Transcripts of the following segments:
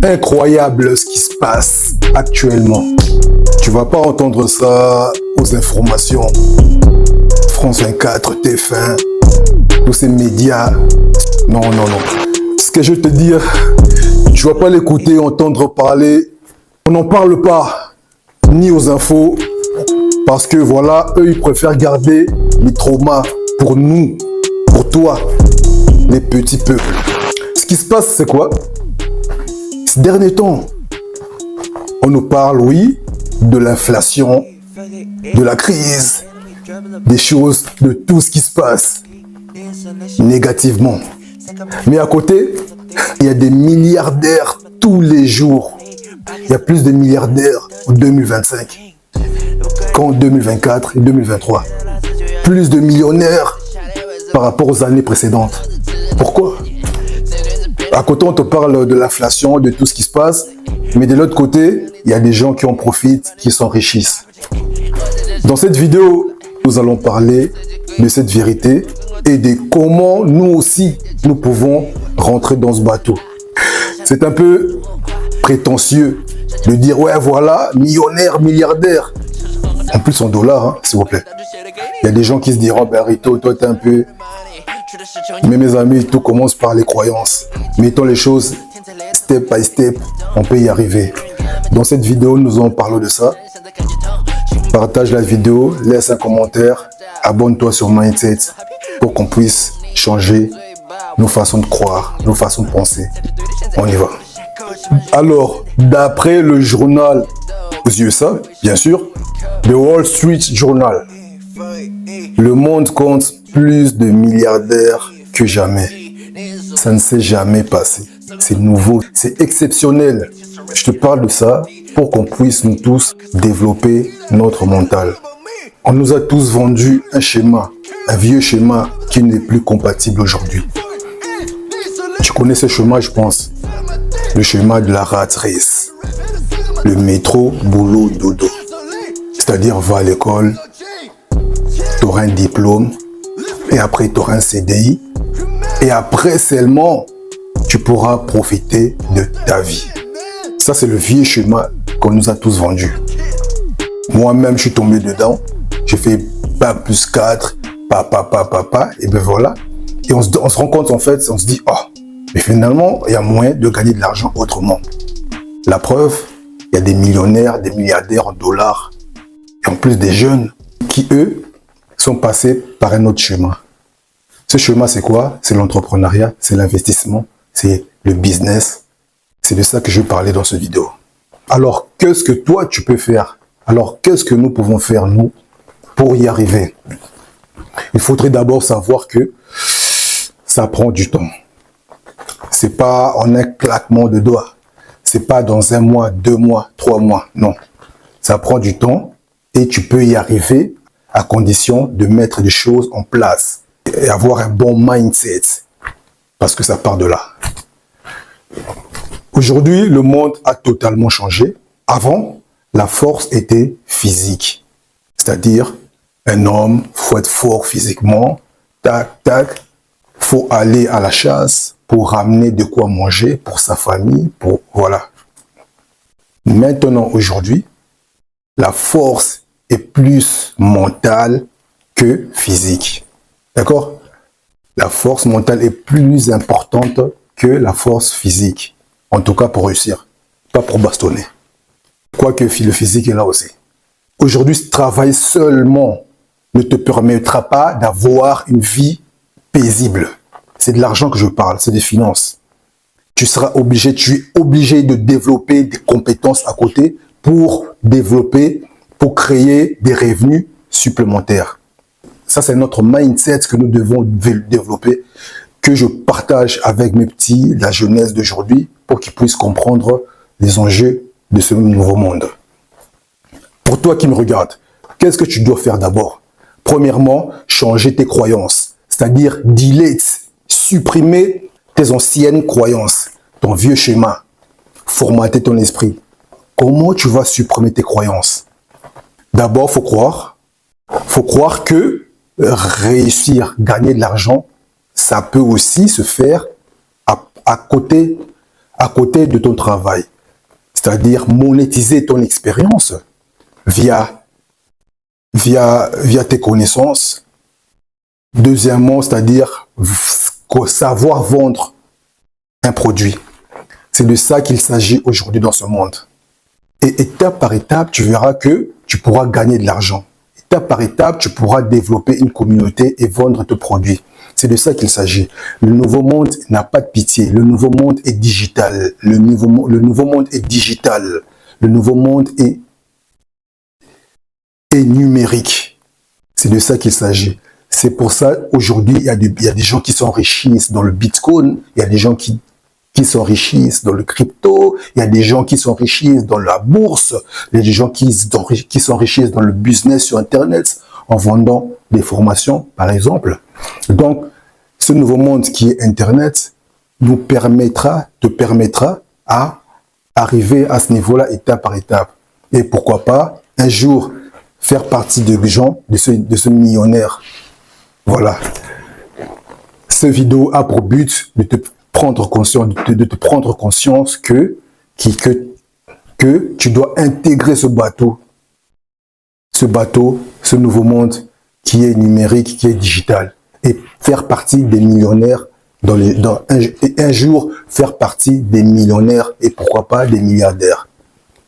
Incroyable ce qui se passe actuellement. Tu vas pas entendre ça aux informations. France 24, TF1, tous ces médias. Non. Ce que je veux te dire, tu vas pas l'écouter, entendre parler. On n'en parle pas, ni aux infos, parce que voilà, eux, ils préfèrent garder les traumas pour nous, pour toi, les petits peuples. Ce qui se passe, c'est quoi? Ces derniers temps, on nous parle, oui, de l'inflation, de la crise, des choses, de tout ce qui se passe négativement. Mais à côté, il y a des milliardaires tous les jours. Il y a plus de milliardaires en 2025 qu'en 2024 et 2023. Plus de millionnaires par rapport aux années précédentes. Pourquoi? À côté, on te parle de l'inflation, de tout ce qui se passe, mais de l'autre côté, il y a des gens qui en profitent, qui s'enrichissent. Dans cette vidéo, nous allons parler de cette vérité et de comment nous aussi, nous pouvons rentrer dans ce bateau. C'est un peu prétentieux de dire, ouais, voilà, millionnaire, milliardaire. En plus, en dollars, hein, s'il vous plaît. Il y a des gens qui se diront, ben Rito, toi, t'es un peu... Mais mes amis, tout commence par les croyances. Mettons les choses step by step, on peut y arriver. Dans cette vidéo, nous en parlons de ça. Partage la vidéo, laisse un commentaire, abonne-toi sur Mindset pour qu'on puisse changer nos façons de croire, nos façons de penser. On y va. Alors, d'après le journal aux USA, bien sûr, The Wall Street Journal, le monde compte plus de milliardaires que jamais. Ça ne s'est jamais passé. C'est nouveau, c'est exceptionnel. Je te parle de ça pour qu'on puisse nous tous développer notre mental. On nous a tous vendu un schéma, un vieux schéma qui n'est plus compatible aujourd'hui. Tu connais ce schéma, je pense. Le schéma de la rat race. Le métro, boulot, dodo. C'est-à-dire, va à l'école, tu auras un diplôme, et après tu auras un CDI, et après seulement, tu pourras profiter de ta vie. Ça, c'est le vieux schéma qu'on nous a tous vendu. Moi-même, je suis tombé dedans. J'ai fait Bac plus 4, papa, et ben voilà. Et on se rend compte, en fait, on se dit, oh, mais finalement, il y a moyen de gagner de l'argent autrement. La preuve, il y a des millionnaires, des milliardaires en dollars, et en plus des jeunes qui, eux, sont passés par un autre chemin. Ce chemin, c'est quoi? C'est l'entrepreneuriat, c'est l'investissement, c'est le business. C'est de ça que je vais parler dans cette vidéo. Alors, qu'est-ce que toi, tu peux faire? Alors, qu'est-ce que nous pouvons faire, nous, pour y arriver? Il faudrait d'abord savoir que ça prend du temps. C'est pas en un claquement de doigts. C'est pas dans 1 mois, 2 mois, 3 mois. Non. Ça prend du temps et tu peux y arriver à condition de mettre des choses en place et avoir un bon mindset. Parce que ça part de là. Aujourd'hui, le monde a totalement changé. Avant, la force était physique. C'est-à-dire, un homme, faut être fort physiquement, tac, tac, faut aller à la chasse pour ramener de quoi manger pour sa famille, pour voilà. Maintenant, aujourd'hui, la force est plus mentale que physique. D'accord? La force mentale est plus importante que la force physique. En tout cas pour réussir, pas pour bastonner. Quoique le physique est là aussi. Aujourd'hui, ce travail seulement ne te permettra pas d'avoir une vie paisible. C'est de l'argent que je parle, c'est des finances. Tu es obligé de développer des compétences à côté pour développer, pour créer des revenus supplémentaires. Ça, c'est notre mindset que nous devons développer, que je partage avec mes petits, la jeunesse d'aujourd'hui, pour qu'ils puissent comprendre les enjeux de ce nouveau monde. Pour toi qui me regardes, qu'est-ce que tu dois faire d'abord? Premièrement, changer tes croyances, c'est-à-dire delete, supprimer tes anciennes croyances, ton vieux schéma, formater ton esprit. Comment tu vas supprimer tes croyances? D'abord, faut croire que réussir, gagner de l'argent, ça peut aussi se faire à côté à côté de ton travail. C'est-à-dire monétiser ton expérience via tes connaissances. Deuxièmement, c'est-à-dire savoir vendre un produit. C'est de ça qu'il s'agit aujourd'hui dans ce monde. Et étape par étape, tu verras que tu pourras gagner de l'argent. Étape par étape, tu pourras développer une communauté et vendre tes produits. C'est de ça qu'il s'agit. Le nouveau monde n'a pas de pitié. Le nouveau monde est digital. Le nouveau monde est digital. Le nouveau monde est numérique. C'est de ça qu'il s'agit. C'est pour ça, aujourd'hui, il y a des gens qui s'enrichissent dans le Bitcoin. Il y a des gens qui s'enrichissent dans le crypto, il y a des gens qui s'enrichissent dans la bourse, il y a des gens qui s'enrichissent dans le business sur Internet en vendant des formations, par exemple. Donc, ce nouveau monde qui est Internet te permettra à arriver à ce niveau-là étape par étape. Et pourquoi pas, un jour, faire partie de ce millionnaire. Voilà. Cette vidéo a pour but de te prendre conscience que tu dois intégrer ce bateau, ce nouveau monde qui est numérique, qui est digital, et faire partie des millionnaires et un jour faire partie des millionnaires et pourquoi pas des milliardaires.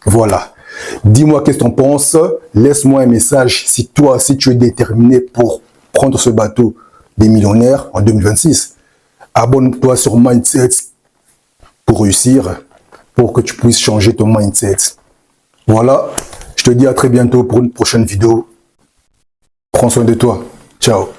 Voilà. Dis-moi qu'est-ce que tu en penses. Laisse-moi un message si tu es déterminé pour prendre ce bateau des millionnaires en 2026. Abonne-toi sur Mindset pour réussir, pour que tu puisses changer ton mindset. Voilà, je te dis à très bientôt pour une prochaine vidéo. Prends soin de toi. Ciao.